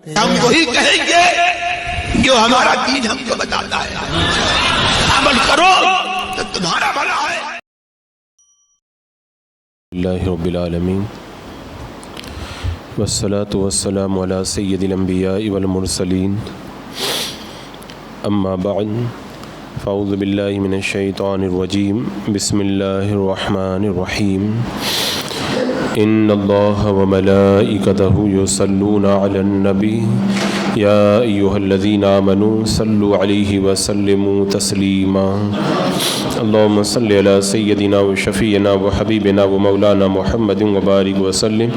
ہم وہی کہیں گے جو ہمارا دین ہم کو بتاتا ہے، عمل کرو تو تمہارا بھلا ہے۔ اللہ رب العالمین والصلاة والسلام علی سید الانبیاء والمرسلین، اما بعد فاعوذ باللہ من الشیطان الرجیم، بسم اللہ الرحمن الرحیم۔ ان اللہ وملائکتہ یصلون علی النبی یا ایہا الذین آمنوا صلوا علیہ وسلموا تسلیما۔ اللہم صلی علی سیدنا و شفیعنا و حبیبنا و مولانا محمد وبارک وسلم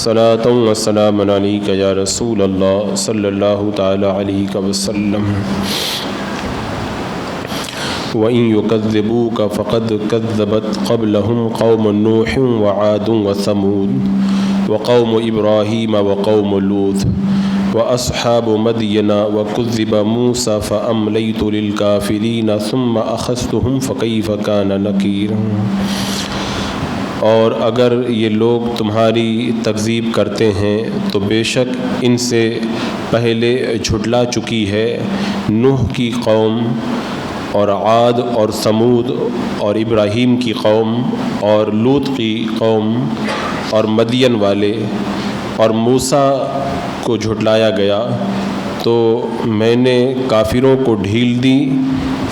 صلاۃ و سلام علیک یا رسول اللہ صلی اللہ تعالی علیہ وسلم۔ وَإِن يُكَذِّبُوكَ فَقَدْ كَذَّبَتْ قَبْلَهُمْ قَوْمُ نُوحٍ وَعَادٌ وَثَمُودُ وَقَوْمُ إِبْرَاهِيمَ وَقَوْمُ لُوطٍ وَأَصْحَابُ مَدْيَنَ وَكُذِّبَ مُوسَى فَأَمْلَيْتُ لِلْكَافِرِينَ ثُمَّ أَخَذْتُهُمْ فَكَيْفَ كَانَ نَكِيرٌ۔ اور اگر یہ لوگ تمہاری تکذیب کرتے ہیں تو بے شک ان سے پہلے جھٹلا چکی ہے نوح کی قوم اور عاد اور ثمود اور ابراہیم کی قوم اور لوط کی قوم اور مدین والے، اور موسیٰ کو جھٹلایا گیا تو میں نے کافروں کو ڈھیل دی،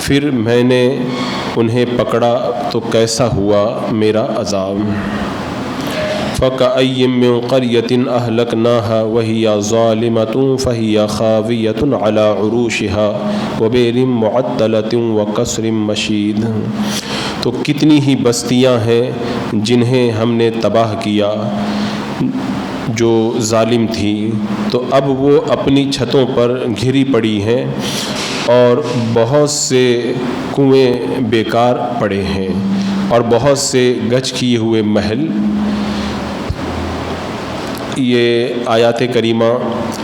پھر میں نے انہیں پکڑا تو کیسا ہوا میرا عذاب۔ فَكَأَيٍّ مِّن قَرْيَةٍ أَهْلَكْنَاهَا وَهِيَ ظَالِمَةٌ فَهِيَ خَاوِيَةٌ عَلَى عُرُوشِهَا وَبِئْرٍ مُّعَطَّلَةٍ وَقَصْرٍ مَّشِيدٍ۔ تو کتنی ہی بستیاں ہیں جنہیں ہم نے تباہ کیا جو ظالم تھی، تو اب وہ اپنی چھتوں پر گھری پڑی ہیں اور بہت سے کنویں بیکار پڑے ہیں اور بہت سے گچ کیے ہوئے محل۔ یہ آیات کریمہ،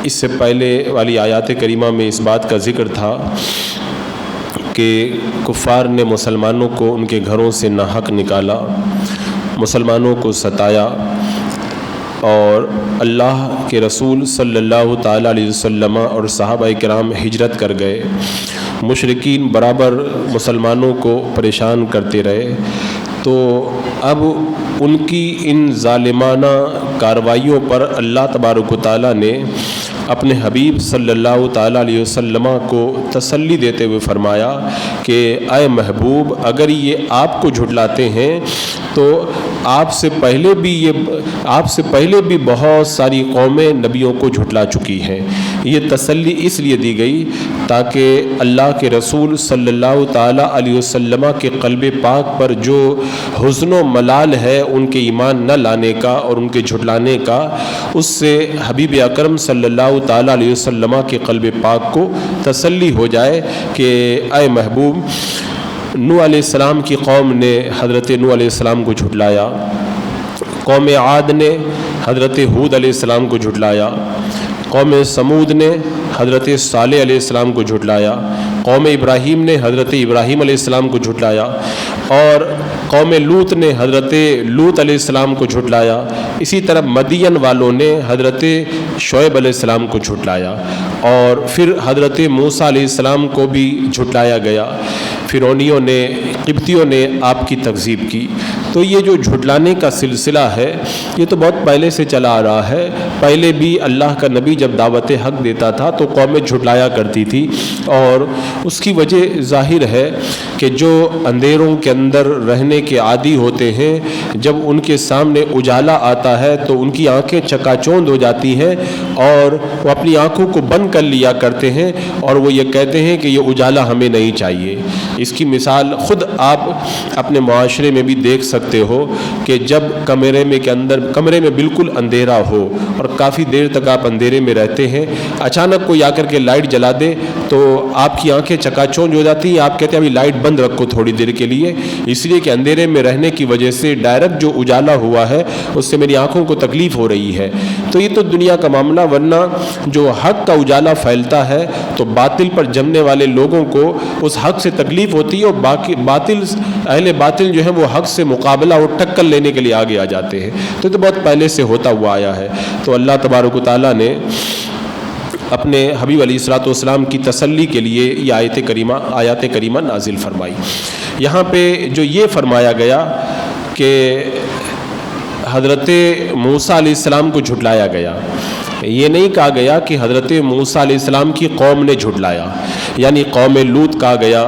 اس سے پہلے والی آیات کریمہ میں اس بات کا ذکر تھا کہ کفار نے مسلمانوں کو ان کے گھروں سے ناحق نکالا، مسلمانوں کو ستایا، اور اللہ کے رسول صلی اللہ تعالیٰ علیہ وسلم اور صحابہ کرام ہجرت کر گئے۔ مشرکین برابر مسلمانوں کو پریشان کرتے رہے، تو اب ان کی ان ظالمانہ کارروائیوں پر اللہ تبارک و تعالیٰ نے اپنے حبیب صلی اللہ تعالیٰ علیہ وسلم کو تسلی دیتے ہوئے فرمایا کہ اے محبوب، اگر یہ آپ کو جھٹلاتے ہیں تو آپ سے پہلے بھی بہت ساری قومیں نبیوں کو جھٹلا چکی ہیں۔ یہ تسلی اس لیے دی گئی تاکہ اللہ کے رسول صلی اللہ تعالیٰ علیہ وسلم کے قلب پاک پر جو حزن و ملال ہے ان کے ایمان نہ لانے کا اور ان کے جھٹلانے کا، اس سے حبیب اکرم صلی اللہ تعالیٰ علیہ وسلم کے قلب پاک کو تسلی ہو جائے کہ اے محبوب، نوح علیہ السلام کی قوم نے حضرت نوح علیہ السلام کو جھٹلایا، قوم عاد نے حضرت ہود علیہ السلام کو جھٹلایا، قوم ثمود نے حضرت صالح علیہ السلام کو جھٹلایا، قوم ابراہیم نے حضرت ابراہیم علیہ السلام کو جھٹلایا، اور قوم لوط نے حضرت لوط علیہ السلام کو جھٹلایا۔ اسی طرح مدین والوں نے حضرت شعیب علیہ السلام کو جھٹلایا، اور پھر حضرت موسیٰ علیہ السلام کو بھی جھٹلایا گیا۔ فرعونیوں نے، قبطیوں نے آپ کی تکذیب کی۔ تو یہ جو جھٹلانے کا سلسلہ ہے یہ تو بہت پہلے سے چلا آ رہا ہے۔ پہلے بھی اللہ کا نبی جب دعوت حق دیتا تھا تو قومیں جھٹلایا کرتی تھی، اور اس کی وجہ ظاہر ہے کہ جو اندھیروں کے اندر رہنے کے عادی ہوتے ہیں، جب ان کے سامنے اجالا آتا ہے تو ان کی آنکھیں چکا چوند ہو جاتی ہیں اور وہ اپنی آنکھوں کو بند کر لیا کرتے ہیں، اور وہ یہ کہتے ہیں کہ یہ اجالا ہمیں نہیں چاہیے۔ اس کی مثال خود آپ اپنے معاشرے میں بھی دیکھ سکتے ہو کہ جب کمرے میں بالکل اندھیرا ہو اور کافی دیر تک آپ اندھیرے میں رہتے ہیں، اچانک کوئی آ کر کے لائٹ جلا دے تو آپ کی آنکھیں چکا چوند ہو جاتی ہیں۔ آپ کہتے ہیں ابھی لائٹ بند رکھو تھوڑی دیر کے لیے، اس لیے کہ اندھیرے میں رہنے کی وجہ سے ڈائریکٹ جو اجالا ہوا ہے اس سے میری آنکھوں کو تکلیف ہو رہی ہے۔ تو یہ تو دنیا کا معاملہ، ورنہ جو حق کا اجالا پھیلتا ہے تو باطل پر جمنے والے لوگوں کو اس حق سے تکلیف ہوتی ہے، اور اہل باطل جو ہے وہ حق سے مقابلہ اور ٹکر لینے کے لیے آگے آ جاتے ہیں۔ تو یہ تو بہت پہلے سے ہوتا ہوا آیا ہے۔ تو اللہ تبارک و تعالیٰ نے اپنے حبیب علیہ الصلوۃ والسلام کی تسلی کے لیے یہ آیات کریمہ نازل فرمائی۔ یہاں پہ جو یہ فرمایا گیا کہ حضرت موسیٰ علیہ السلام کو جھٹلایا گیا، یہ نہیں کہا گیا کہ حضرت موسیٰ علیہ السلام کی قوم نے جھٹلایا، یعنی قوم لوط کہا گیا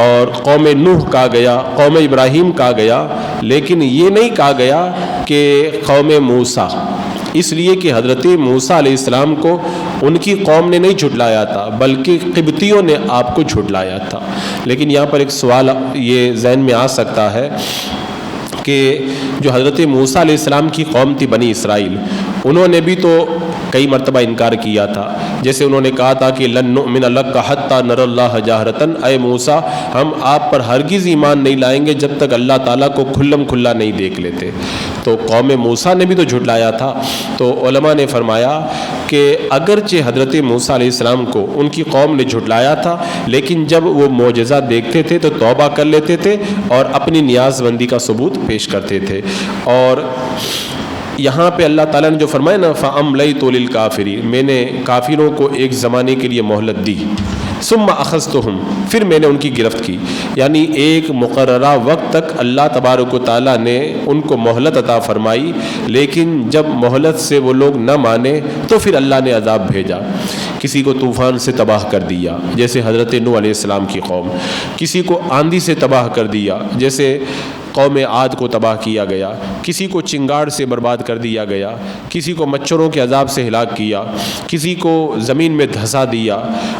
اور قوم نوح کہا گیا، قوم ابراہیم کہا گیا، لیکن یہ نہیں کہا گیا کہ قوم موسیٰ، اس لیے کہ حضرت موسیٰ علیہ السلام کو ان کی قوم نے نہیں جھٹلایا تھا بلکہ قبطیوں نے آپ کو جھٹلایا تھا۔ لیکن یہاں پر ایک سوال یہ ذہن میں آ سکتا ہے کہ جو حضرت موسیٰ علیہ السلام کی قوم تھی بنی اسرائیل، انہوں نے بھی تو کئی مرتبہ انکار کیا تھا، جیسے انہوں نے کہا تھا کہ لن نؤمن لک حتی نری اللہ جہرۃ، اے موسیٰ ہم آپ پر ہرگز ایمان نہیں لائیں گے جب تک اللہ تعالیٰ کو کھلم کھلا نہیں دیکھ لیتے۔ تو قوم موسیٰ نے بھی تو جھٹلایا تھا۔ تو علماء نے فرمایا کہ اگرچہ حضرت موسیٰ علیہ السلام کو ان کی قوم نے جھٹلایا تھا، لیکن جب وہ معجزہ دیکھتے تھے تو توبہ کر لیتے تھے اور اپنی نیاز بندی کا ثبوت پیش کرتے تھے۔ اور یہاں پہ اللہ تعالیٰ نے جو فرمایا نا فَأَمْلَيْتُ لِلْكَافِرِينَ، میں نے کافروں کو ایک زمانے کے لیے مہلت دی، ثم اخذتهم، پھر میں نے ان کی گرفت کی، یعنی ایک مقررہ وقت تک اللہ تبارک و تعالیٰ نے ان کو مہلت عطا فرمائی، لیکن جب مہلت سے وہ لوگ نہ مانے تو پھر اللہ نے عذاب بھیجا۔ کسی کو طوفان سے تباہ کر دیا جیسے حضرت نوح علیہ السلام کی قوم، کسی کو آندھی سے تباہ کر دیا جیسے قوم عاد کو تباہ کیا گیا، کسی کو چنگاڑ سے برباد کر دیا گیا، کسی کو مچھروں کے عذاب سے ہلاک کیا، کسی کو زمین میں دھسا دیا،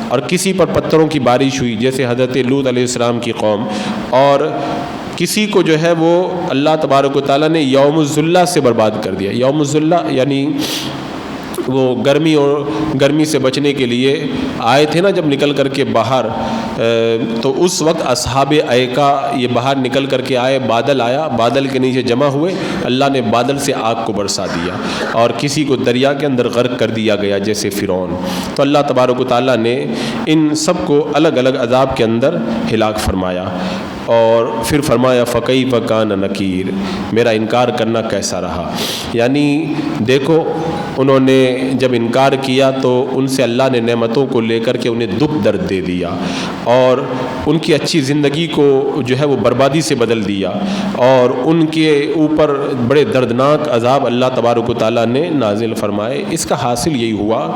اور کسی پر پتھروں کی بارش ہوئی جیسے حضرت لوط علیہ السلام کی قوم، اور کسی کو جو ہے وہ اللہ تبارک و تعالیٰ نے یوم الذلہ سے برباد کر دیا۔ یوم الذلہ یعنی وہ گرمی سے بچنے کے لیے آئے تھے نا جب نکل کر کے باہر، تو اس وقت اصحاب ایکا یہ باہر نکل کر کے آئے، بادل آیا، بادل کے نیچے جمع ہوئے، اللہ نے بادل سے آگ کو برسا دیا، اور کسی کو دریا کے اندر غرق کر دیا گیا جیسے فرعون۔ تو اللہ تبارک و تعالیٰ نے ان سب کو الگ الگ عذاب کے اندر ہلاک فرمایا، اور پھر فرمایا فَكَيْفَ كَانَ نَكِيرٌ، میرا انکار کرنا کیسا رہا۔ یعنی دیکھو انہوں نے جب انکار کیا تو ان سے اللہ نے نعمتوں کو لے کر کے انہیں دکھ درد دے دیا، اور ان کی اچھی زندگی کو جو ہے وہ بربادی سے بدل دیا، اور ان کے اوپر بڑے دردناک عذاب اللہ تبارک و تعالیٰ نے نازل فرمائے۔ اس کا حاصل یہی ہوا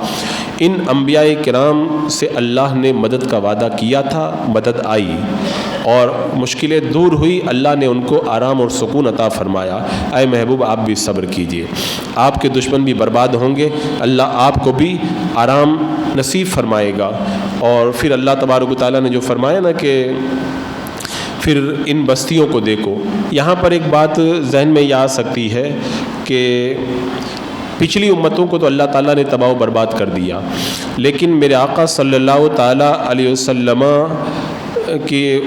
ان انبیاء کرام سے اللہ نے مدد کا وعدہ کیا تھا، مدد آئی اور مشکلیں دور ہوئی، اللہ نے ان کو آرام اور سکون عطا فرمایا۔ اے محبوب آپ بھی صبر کیجئے، آپ کے دشمن بھی برباد ہوں گے، اللہ آپ کو بھی آرام نصیب فرمائے گا۔ اور پھر اللہ تبارک و تعالیٰ نے جو فرمایا نا کہ پھر ان بستیوں کو دیکھو، یہاں پر ایک بات ذہن میں یہ آ سکتی ہے کہ پچھلی امتوں کو تو اللہ تعالیٰ نے تباہ و برباد کر دیا، لیکن میرے آقا صلی اللہ تعالیٰ علیہ وسلم کہ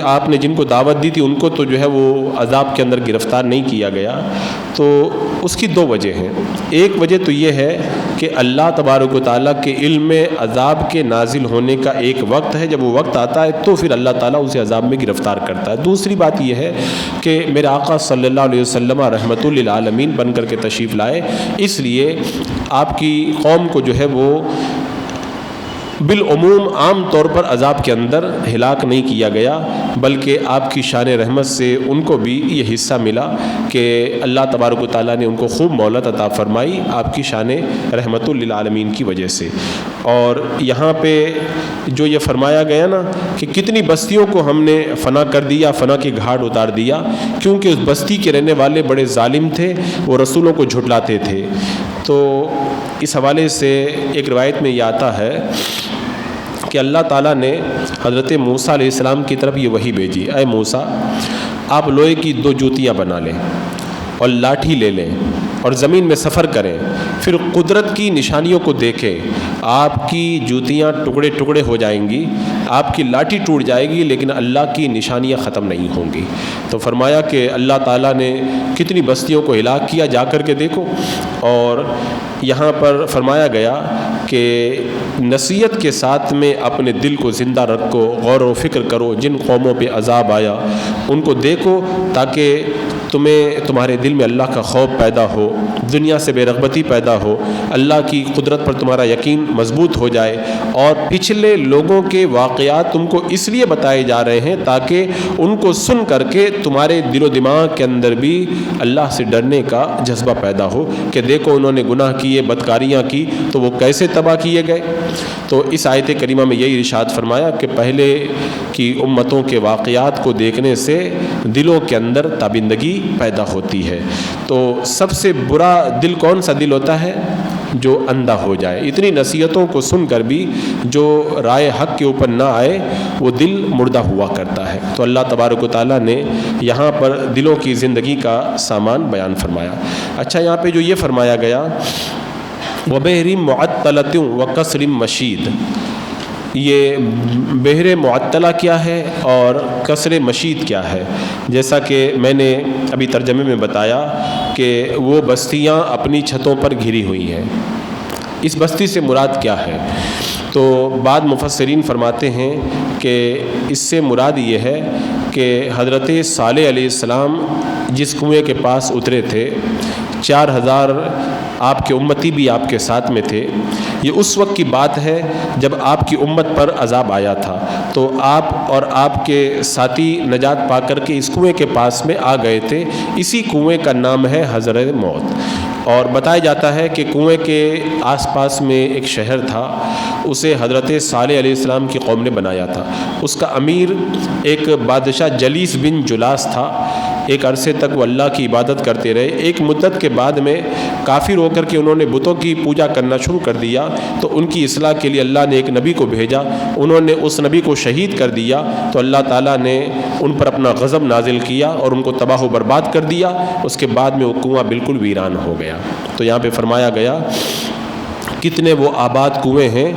آپ نے جن کو دعوت دی تھی ان کو تو جو ہے وہ عذاب کے اندر گرفتار نہیں کیا گیا۔ تو اس کی دو وجہ ہیں۔ ایک وجہ تو یہ ہے کہ اللہ تبارک و تعالیٰ کے علم میں عذاب کے نازل ہونے کا ایک وقت ہے، جب وہ وقت آتا ہے تو پھر اللہ تعالیٰ اسے عذاب میں گرفتار کرتا ہے۔ دوسری بات یہ ہے کہ میرے آقا صلی اللہ علیہ وسلم رحمۃ للعالمین بن کر کے تشریف لائے، اس لیے آپ کی قوم کو جو ہے وہ بالعموم عام طور پر عذاب کے اندر ہلاک نہیں کیا گیا، بلکہ آپ کی شان رحمت سے ان کو بھی یہ حصہ ملا کہ اللہ تبارک و تعالیٰ نے ان کو خوب مہلت عطا فرمائی آپ کی شان رحمت للعالمین کی وجہ سے۔ اور یہاں پہ جو یہ فرمایا گیا نا کہ کتنی بستیوں کو ہم نے فنا کر دیا، فنا کے گھاٹ اتار دیا، کیونکہ اس بستی کے رہنے والے بڑے ظالم تھے، وہ رسولوں کو جھٹلاتے تھے۔ تو اس حوالے سے ایک روایت میں یہ آتا ہے کہ اللہ تعالیٰ نے حضرت موسیٰ علیہ السلام کی طرف یہ وحی بھیجی، اے موسیٰ آپ لوہے کی 2 جوتیاں بنا لیں اور لاٹھی لے لیں اور زمین میں سفر کریں، پھر قدرت کی نشانیوں کو دیکھیں، آپ کی جوتیاں ٹکڑے ٹکڑے ہو جائیں گی، آپ کی لاٹھی ٹوٹ جائے گی لیکن اللہ کی نشانیاں ختم نہیں ہوں گی۔ تو فرمایا کہ اللہ تعالیٰ نے کتنی بستیوں کو ہلاک کیا، جا کر کے دیکھو۔ اور یہاں پر فرمایا گیا کہ نصیحت کے ساتھ میں اپنے دل کو زندہ رکھو، غور و فکر کرو، جن قوموں پہ عذاب آیا ان کو دیکھو تاکہ تمہارے دل میں اللہ کا خوف پیدا ہو، دنیا سے بے رغبتی پیدا ہو، اللہ کی قدرت پر تمہارا یقین مضبوط ہو جائے۔ اور پچھلے لوگوں کے واقعات تم کو اس لیے بتائے جا رہے ہیں تاکہ ان کو سن کر کے تمہارے دل و دماغ کے اندر بھی اللہ سے ڈرنے کا جذبہ پیدا ہو کہ دیکھو انہوں نے گناہ کیے، بدکاریاں کی تو وہ کیسے تباہ کیے گئے۔ تو اس آیت کریمہ میں یہی ارشاد فرمایا کہ پہلے کی امتوں کے واقعات کو دیکھنے سے دلوں کے اندر تابندگی پیدا ہوتی ہے۔ تو سب سے برا دل کون سا دل ہوتا ہے؟ جو اندھا ہو جائے۔ اتنی نصیحتوں کو سن کر بھی جو رائے حق کے اوپر نہ آئے وہ دل مردہ ہوا کرتا ہے۔ تو اللہ تبارک و تعالیٰ نے یہاں پر دلوں کی زندگی کا سامان بیان فرمایا۔ اچھا، یہاں پہ جو یہ فرمایا گیا وَبِحْرٍ مُعَطَّلَةٍ وَقَصْرٍ مَشِيدٍ، یہ بحر معطلہ کیا ہے اور قصر مشید کیا ہے؟ جیسا کہ میں نے ابھی ترجمے میں بتایا کہ وہ بستیاں اپنی چھتوں پر گھری ہوئی ہیں۔ اس بستی سے مراد کیا ہے؟ تو بعض مفسرین فرماتے ہیں کہ اس سے مراد یہ ہے کہ حضرت صالح علیہ السلام جس کنویں کے پاس اترے تھے، 4000 آپ کے امتی بھی آپ کے ساتھ میں تھے۔ یہ اس وقت کی بات ہے جب آپ کی امت پر عذاب آیا تھا، تو آپ اور آپ کے ساتھی نجات پا کر کے اس کنویں کے پاس میں آ گئے تھے۔ اسی کنویں کا نام ہے حضرت موت۔ اور بتایا جاتا ہے کہ کنویں کے آس پاس میں ایک شہر تھا، اسے حضرت صالح علیہ السلام کی قوم نے بنایا تھا۔ اس کا امیر ایک بادشاہ جلیس بن جلاس تھا۔ ایک عرصے تک وہ اللہ کی عبادت کرتے رہے۔ ایک مدت کے بعد میں کافر ہو کر کے انہوں نے بتوں کی پوجا کرنا شروع کر دیا، تو ان کی اصلاح کے لیے اللہ نے ایک نبی کو بھیجا۔ انہوں نے اس نبی کو شہید کر دیا تو اللہ تعالیٰ نے ان پر اپنا غضب نازل کیا اور ان کو تباہ و برباد کر دیا۔ اس کے بعد میں وہ کنواں بالکل ویران ہو گیا۔ تو یہاں پہ فرمایا گیا کتنے وہ آباد کنویں ہیں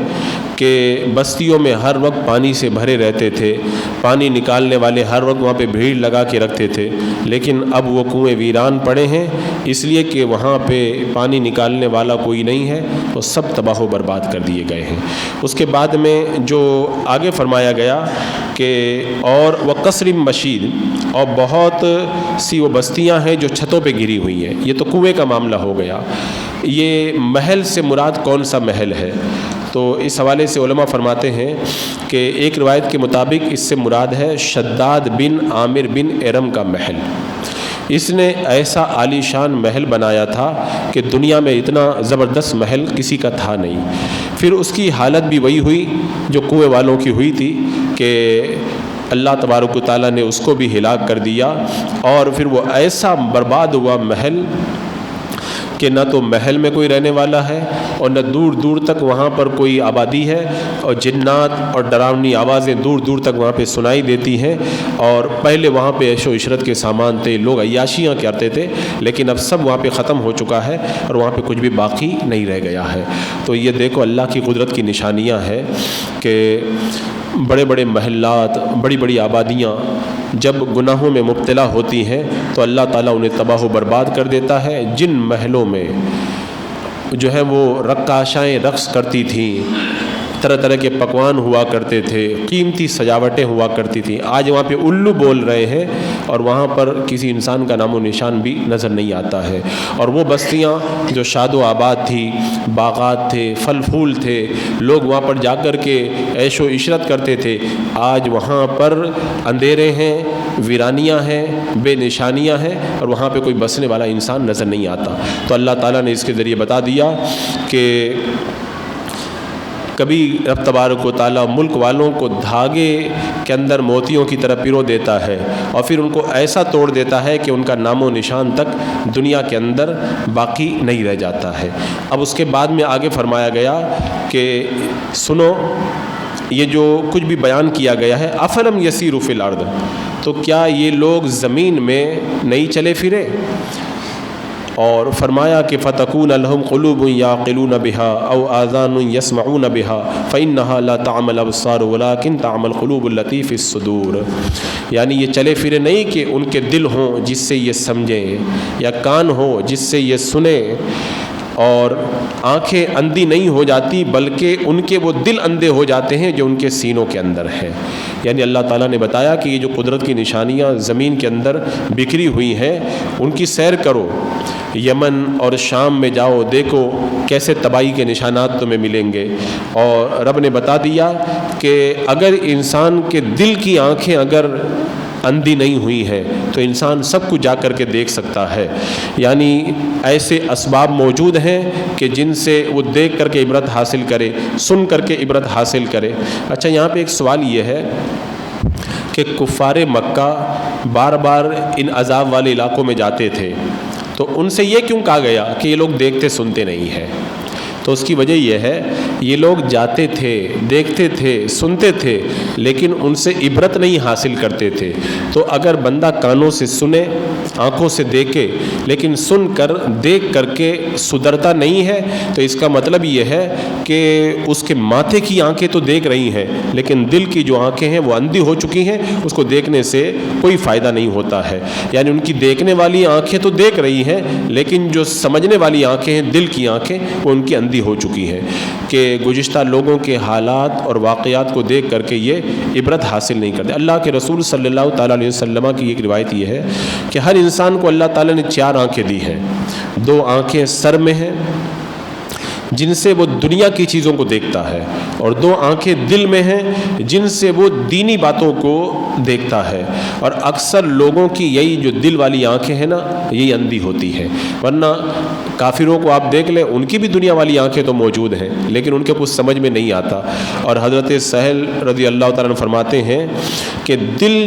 کہ بستیوں میں ہر وقت پانی سے بھرے رہتے تھے، پانی نکالنے والے ہر وقت وہاں پہ بھیڑ لگا کے رکھتے تھے، لیکن اب وہ کنویں ویران پڑے ہیں اس لیے کہ وہاں پہ پانی نکالنے والا کوئی نہیں ہے، وہ سب تباہ و برباد کر دیے گئے ہیں۔ اس کے بعد میں جو آگے فرمایا گیا کہ اور وقصر مشید، اور بہت سی وہ بستیاں ہیں جو چھتوں پہ گری ہوئی ہیں۔ یہ تو کنویں کا معاملہ ہو گیا۔ یہ محل سے مراد کون سا محل ہے؟ تو اس حوالے سے علماء فرماتے ہیں کہ ایک روایت کے مطابق اس سے مراد ہے شداد بن عامر بن ارم کا محل۔ اس نے ایسا عالی شان محل بنایا تھا کہ دنیا میں اتنا زبردست محل کسی کا تھا نہیں۔ پھر اس کی حالت بھی وہی ہوئی جو کنویں والوں کی ہوئی تھی کہ اللہ تبارک و تعالیٰ نے اس کو بھی ہلاک کر دیا، اور پھر وہ ایسا برباد ہوا محل کہ نہ تو محل میں کوئی رہنے والا ہے اور نہ دور دور تک وہاں پر کوئی آبادی ہے، اور جنات اور ڈراؤنی آوازیں دور دور تک وہاں پہ سنائی دیتی ہیں۔ اور پہلے وہاں پہ عیش و عشرت کے سامان تھے، لوگ عیاشیاں کرتے تھے، لیکن اب سب وہاں پہ ختم ہو چکا ہے اور وہاں پہ کچھ بھی باقی نہیں رہ گیا ہے۔ تو یہ دیکھو اللہ کی قدرت کی نشانیاں ہیں کہ بڑے بڑے محلات، بڑی بڑی آبادیاں جب گناہوں میں مبتلا ہوتی ہیں تو اللہ تعالیٰ انہیں تباہ و برباد کر دیتا ہے۔ جن محلوں میں جو ہے وہ رقاشائیں رقص کرتی تھیں، طرح طرح کے پکوان ہوا کرتے تھے، قیمتی سجاوٹیں ہوا کرتی تھیں، آج وہاں پہ الو بول رہے ہیں اور وہاں پر کسی انسان کا نام و نشان بھی نظر نہیں آتا ہے۔ اور وہ بستیاں جو شاد و آباد تھی، باغات تھے، پھل پھول تھے، لوگ وہاں پر جا کر کے عیش و عشرت کرتے تھے، آج وہاں پر اندھیرے ہیں، ویرانیاں ہیں، بے نشانیاں ہیں، اور وہاں پہ کوئی بسنے والا انسان نظر نہیں آتا۔ تو اللہ تعالیٰ نے اس کے ذریعے بتا دیا کہ کبھی رب تبارک و تعالیٰ ملک والوں کو دھاگے کے اندر موتیوں کی طرح پیرو دیتا ہے اور پھر ان کو ایسا توڑ دیتا ہے کہ ان کا نام و نشان تک دنیا کے اندر باقی نہیں رہ جاتا ہے۔ اب اس کے بعد میں آگے فرمایا گیا کہ سنو، یہ جو کچھ بھی بیان کیا گیا ہے، افلم یسیروا فی الارض، تو کیا یہ لوگ زمین میں نہیں چلے پھرے؟ اور فرمایا کہ فتکون لہم قلوب یعقلون بہا او آذان یسمعون بہا فإنہا لا تعمل الابصار ولکن تعمل القلوب التي فی الصدور، یعنی یہ چلے پھرے نہیں کہ ان کے دل ہوں جس سے یہ سمجھیں، یا کان ہو جس سے یہ سنیں، اور آنکھیں اندھی نہیں ہو جاتی بلکہ ان کے وہ دل اندھے ہو جاتے ہیں جو ان کے سینوں کے اندر ہیں۔ یعنی اللہ تعالیٰ نے بتایا کہ یہ جو قدرت کی نشانیاں زمین کے اندر بکھری ہوئی ہیں ان کی سیر کرو، یمن اور شام میں جاؤ، دیکھو کیسے تباہی کے نشانات تمہیں ملیں گے۔ اور رب نے بتا دیا کہ اگر انسان کے دل کی آنکھیں اگر اندھی نہیں ہوئی ہیں تو انسان سب کچھ جا کر کے دیکھ سکتا ہے، یعنی ایسے اسباب موجود ہیں کہ جن سے وہ دیکھ کر کے عبرت حاصل کرے، سن کر کے عبرت حاصل کرے۔ اچھا، یہاں پہ ایک سوال یہ ہے کہ کفار مکہ بار بار ان عذاب والے علاقوں میں جاتے تھے، تو ان سے یہ کیوں کہا گیا کہ یہ لوگ دیکھتے سنتے نہیں ہیں؟ تو اس کی وجہ یہ ہے، یہ لوگ جاتے تھے، دیکھتے تھے، سنتے تھے، لیکن ان سے عبرت نہیں حاصل کرتے تھے۔ تو اگر بندہ کانوں سے سنے، آنکھوں سے دیکھے، لیکن سن کر دیکھ کر کے سدھرتا نہیں ہے، تو اس کا مطلب یہ ہے کہ اس کے ماتھے کی آنکھیں تو دیکھ رہی ہیں لیکن دل کی جو آنکھیں ہیں وہ اندھی ہو چکی ہیں، اس کو دیکھنے سے کوئی فائدہ نہیں ہوتا ہے۔ یعنی ان کی دیکھنے والی آنکھیں تو دیکھ رہی ہیں لیکن جو سمجھنے والی آنکھیں ہیں، دل کی آنکھیں، وہ ان کی اندھی ہو چکی ہیں کہ گزشتہ لوگوں کے حالات اور واقعات کو دیکھ کر کے یہ عبرت حاصل نہیں کرتے۔ اللہ کے رسول صلی اللہ تعالیٰ علیہ وسلم کی ایک روایت یہ ہے کہ ہر انسان کو اللہ تعالیٰ نے 4 آنکھیں دی ہیں، 2 آنکھیں سر میں ہیں جن سے وہ دنیا کی چیزوں کو دیکھتا ہے، اور 2 آنکھیں دل میں ہیں جن سے وہ دینی باتوں کو دیکھتا ہے۔ اور اکثر لوگوں کی یہی جو دل والی آنکھیں ہیں نا، یہی اندھی ہوتی ہیں، ورنہ کافروں کو آپ دیکھ لیں، ان کی بھی دنیا والی آنکھیں تو موجود ہیں لیکن ان کے کچھ سمجھ میں نہیں آتا۔ اور حضرت سہل رضی اللہ تعالیٰ عنہ فرماتے ہیں کہ دل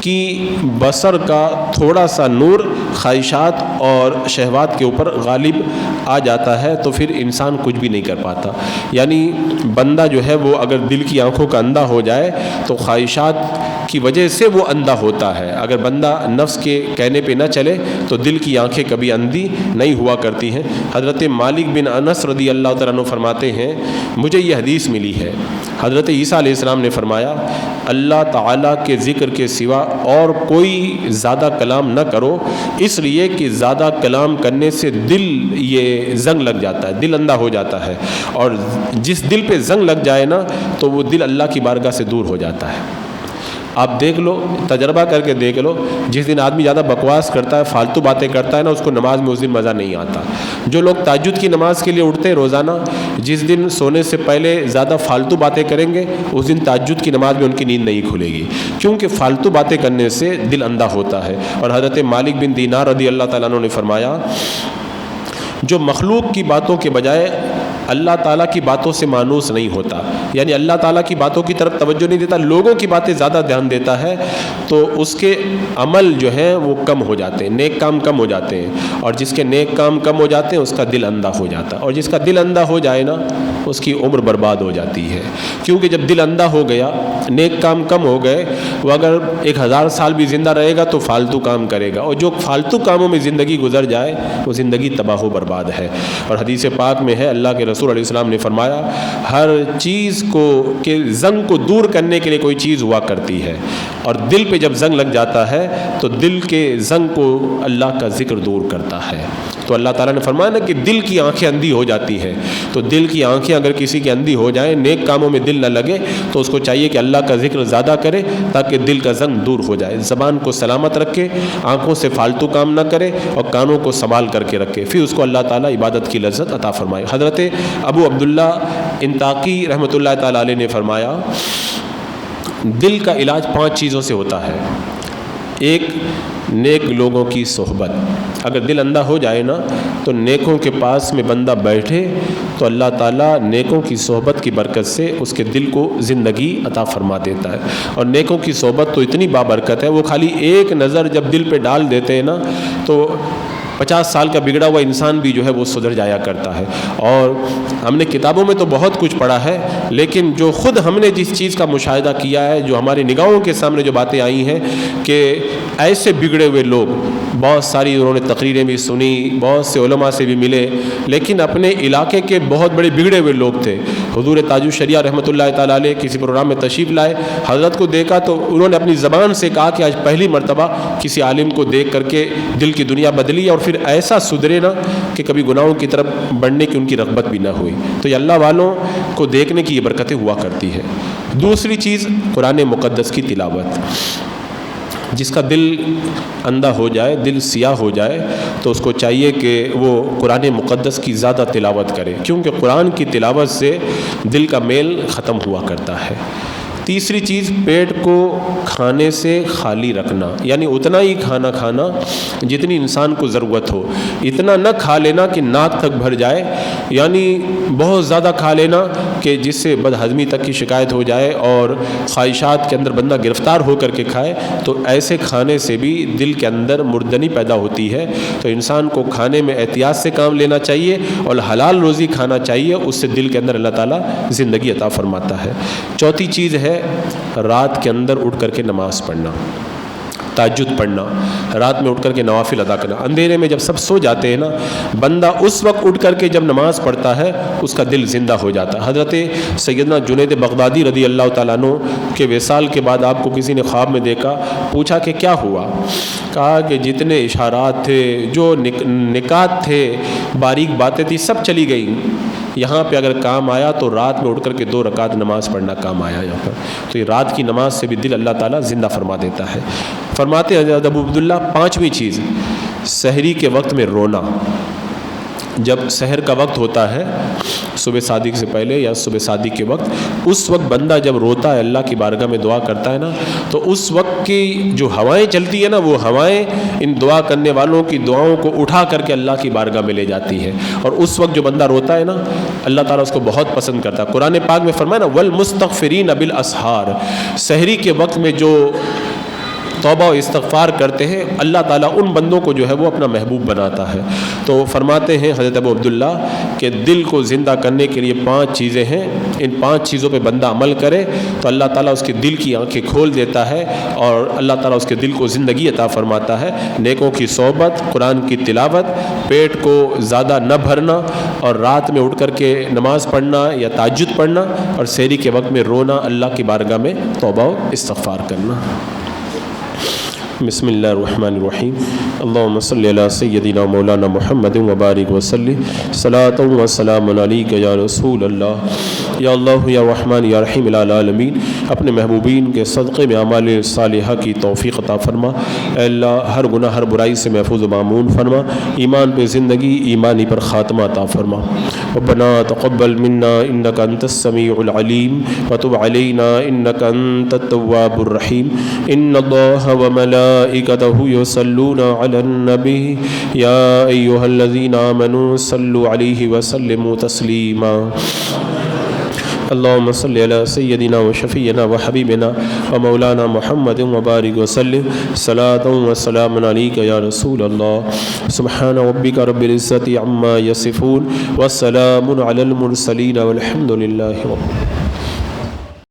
کی بصر کا تھوڑا سا نور خواہشات اور شہوات کے اوپر غالب آ جاتا ہے تو پھر انسان کچھ بھی نہیں کر پاتا۔ یعنی بندہ جو ہے وہ اگر دل کی آنکھوں کا اندھا ہو جائے تو خواہشات کی وجہ سے وہ اندھا ہوتا ہے۔ اگر بندہ نفس کے کہنے پہ نہ چلے تو دل کی آنکھیں کبھی اندھی نہیں ہوا کرتی ہیں۔ حضرت مالک بن انس رضی اللہ تعالیٰ عنہ فرماتے ہیں، مجھے یہ حدیث ملی ہے، حضرت عیسیٰ علیہ السلام نے فرمایا، اللہ تعالیٰ کے ذکر کے سوا اور کوئی زیادہ کلام نہ کرو، اس لیے کہ زیادہ کلام کرنے سے دل یہ زنگ لگ جاتا ہے، دل اندھا ہو جاتا ہے، اور جس دل پہ زنگ لگ جائے نا تو وہ دل اللہ کی بارگاہ سے دور ہو جاتا ہے۔ آپ دیکھ لو، تجربہ کر کے دیکھ لو، جس دن آدمی زیادہ بکواس کرتا ہے، فالتو باتیں کرتا ہے نا، اس کو نماز میں اس دن مزہ نہیں آتا۔ جو لوگ تہجد کی نماز کے لیے اٹھتے ہیں روزانہ، جس دن سونے سے پہلے زیادہ فالتو باتیں کریں گے، اس دن تہجد کی نماز میں ان کی نیند نہیں کھلے گی، کیونکہ فالتو باتیں کرنے سے دل اندھا ہوتا ہے۔ اور حضرت مالک بن دینار رضی اللہ تعالیٰ عنہ نے فرمایا، جو مخلوق کی باتوں کے بجائے اللہ تعالیٰ کی باتوں سے مانوس نہیں ہوتا، یعنی اللہ تعالیٰ کی باتوں کی طرف توجہ نہیں دیتا، لوگوں کی باتیں زیادہ دھیان دیتا ہے، تو اس کے عمل جو ہیں وہ کم ہو جاتے ہیں، نیک کام کم ہو جاتے ہیں، اور جس کے نیک کام کم ہو جاتے ہیں اس کا دل اندھا ہو جاتا ہے، اور جس کا دل اندھا ہو جائے نا اس کی عمر برباد ہو جاتی ہے، کیونکہ جب دل اندھا ہو گیا، نیک کام کم ہو گئے، وہ اگر 1000 سال بھی زندہ رہے گا تو فالتو کام کرے گا، اور جو فالتو کاموں میں زندگی گزر جائے وہ زندگی تباہ و برباد ہے۔ اور حدیث پاک میں ہے، اللہ کے رسول علیہ السلام نے فرمایا، ہر چیز کو کہ زنگ کو دور کرنے کے لیے کوئی چیز ہوا کرتی ہے، اور دل پہ جب زنگ لگ جاتا ہے تو دل کے زنگ کو اللہ کا ذکر دور کرتا ہے۔ تو اللہ تعالیٰ نے فرمایا نا کہ دل کی آنکھیں اندھی ہو جاتی ہیں، تو دل کی آنکھیں اگر کسی کی اندھی ہو جائیں، نیک کاموں میں دل نہ لگے، تو اس کو چاہیے کہ اللہ کا ذکر زیادہ کرے تاکہ دل کا زنگ دور ہو جائے، زبان کو سلامت رکھے، آنکھوں سے فالتو کام نہ کرے، اور کانوں کو سنبھال کر کے رکھے، پھر اس کو اللہ تعالیٰ عبادت کی لذت عطا فرمائے۔ حضرت ابو عبداللہ انطاقی رحمۃ اللہ تعالیٰ علیہ نے فرمایا، دل کا علاج 5 چیزوں سے ہوتا ہے۔ ایک، نیک لوگوں کی صحبت، اگر دل اندھا ہو جائے نا تو نیکوں کے پاس میں بندہ بیٹھے تو اللہ تعالیٰ نیکوں کی صحبت کی برکت سے اس کے دل کو زندگی عطا فرما دیتا ہے۔ اور نیکوں کی صحبت تو اتنی بابرکت ہے، وہ خالی ایک نظر جب دل پہ ڈال دیتے ہیں نا تو 50 سال کا بگڑا ہوا انسان بھی جو ہے وہ سدھر جایا کرتا ہے۔ اور ہم نے کتابوں میں تو بہت کچھ پڑھا ہے، لیکن جو خود ہم نے جس چیز کا مشاہدہ کیا ہے، جو ہماری نگاہوں کے سامنے جو باتیں آئی ہیں کہ ایسے بگڑے ہوئے لوگ، بہت ساری انہوں نے تقریریں بھی سنی، بہت سے علماء سے بھی ملے، لیکن اپنے علاقے کے بہت بڑے بگڑے ہوئے لوگ تھے۔ حضور تاج الشریعہ رحمۃ اللہ تعالیٰ علیہ کسی پروگرام میں تشریف لائے، حضرت کو دیکھا تو انہوں نے اپنی زبان سے کہا کہ آج پہلی مرتبہ کسی عالم کو دیکھ کر کے دل کی دنیا بدلی، اور پھر ایسا سدھرے نا کہ کبھی گناہوں کی طرف بڑھنے کی ان کی رغبت بھی نہ ہوئی۔ تو یہ اللہ والوں کو دیکھنے کی یہ برکتیں ہوا کرتی ہے۔ دوسری چیز قرآن مقدس کی تلاوت۔ جس کا دل اندھا ہو جائے، دل سیاہ ہو جائے، تو اس کو چاہیے کہ وہ قرآن مقدس کی زیادہ تلاوت کرے، کیونکہ قرآن کی تلاوت سے دل کا میل ختم ہوا کرتا ہے۔ تیسری چیز، پیٹ کو کھانے سے خالی رکھنا، یعنی اتنا ہی کھانا کھانا جتنی انسان کو ضرورت ہو، اتنا نہ کھا لینا کہ ناک تک بھر جائے، یعنی بہت زیادہ کھا لینا کہ جس سے بد ہضمی تک کی شکایت ہو جائے اور خواہشات کے اندر بندہ گرفتار ہو کر کے کھائے، تو ایسے کھانے سے بھی دل کے اندر مردنی پیدا ہوتی ہے۔ تو انسان کو کھانے میں احتیاط سے کام لینا چاہیے اور حلال روزی کھانا چاہیے، اس سے دل کے اندر اللہ تعالیٰ زندگی عطا فرماتا ہے۔ چوتھی چیز ہے رات کے اندر اٹھ کر کے نماز پڑھنا، تہجد پڑھنا، رات میں اٹھ کر کے نوافل ادا کرنا۔ اندھیرے میں جب سب سو جاتے ہیں نا، بندہ اس وقت اٹھ کر کے جب نماز پڑھتا ہے اس کا دل زندہ ہو جاتا ہے۔ حضرت سیدنا جنید بغدادی رضی اللہ تعالیٰ عنہ کے وصال کے بعد آپ کو کسی نے خواب میں دیکھا، پوچھا کہ کیا ہوا؟ کہا کہ جتنے اشارات تھے، جو نکات تھے، باریک باتیں تھی، سب چلی گئیں، یہاں پہ اگر کام آیا تو رات میں اٹھ کر کے 2 رکعت نماز پڑھنا کام آیا یہاں پر۔ تو یہ رات کی نماز سے بھی دل اللہ تعالیٰ زندہ فرما دیتا ہے۔ فرماتے ہیں حضرت ابو عبداللہ، 5ویں چیز، سحری کے وقت میں رونا۔ جب سحر کا وقت ہوتا ہے، صبح صادق سے پہلے یا صبح صادق کے وقت، اس وقت بندہ جب روتا ہے، اللہ کی بارگاہ میں دعا کرتا ہے نا، تو اس وقت کی جو ہوائیں چلتی ہیں نا، وہ ہوائیں ان دعا کرنے والوں کی دعاؤں کو اٹھا کر کے اللہ کی بارگاہ میں لے جاتی ہیں، اور اس وقت جو بندہ روتا ہے نا، اللہ تعالیٰ اس کو بہت پسند کرتا ہے۔ قرآن پاک میں فرمایا نا، والمستغفرین بالاسحار، سحری کے وقت میں جو توبہ و استغفار کرتے ہیں، اللہ تعالیٰ ان بندوں کو جو ہے وہ اپنا محبوب بناتا ہے۔ تو فرماتے ہیں حضرت ابو عبداللہ کہ دل کو زندہ کرنے کے لیے 5 چیزیں ہیں، ان 5 چیزوں پہ بندہ عمل کرے تو اللہ تعالیٰ اس کے دل کی آنکھیں کھول دیتا ہے، اور اللہ تعالیٰ اس کے دل کو زندگی عطا فرماتا ہے۔ نیکوں کی صحبت، قرآن کی تلاوت، پیٹ کو زیادہ نہ بھرنا، اور رات میں اٹھ کر کے نماز پڑھنا یا تہجد پڑھنا، اور سحری کے وقت میں رونا، اللہ کی بارگاہ میں توبہ و استغفار کرنا۔ بسم اللہ الرحمن الرحیم۔ اللہم صلی علی سیدنا مولانا محمد وبارک وسلم، صلاۃ و سلام علیک یا رسول اللہ۔ یا اللہ یا رحمان یا رحیم العالمین، اپنے محبوبین کے صدقے میں اعمال صالحہ کی توفیق عطا فرما۔ اے اللہ، ہر گناہ ہر برائی سے محفوظ و مامون فرما، ایمان پہ زندگی، ایمانی پر خاتمہ عطا فرما۔ ربنا تقبل منا انک انت السمیع العلیم وتب علینا انک انت التواب الرحیم۔ ان اللہ وملائکتہ یصلون علی النبی یا ایھا الذین آمنوا صلوا علیہ وسلموا تسلیما۔ اللہم صلی علی سیدنا و شفیعنا و حبیبنا و مولانا محمد وبارک وسلم، صلاۃ و سلام علیک یا رسول اللہ۔ سبحان ربک رب العزۃ عما یصفون، والسلام علی المرسلین، والحمد للہ رب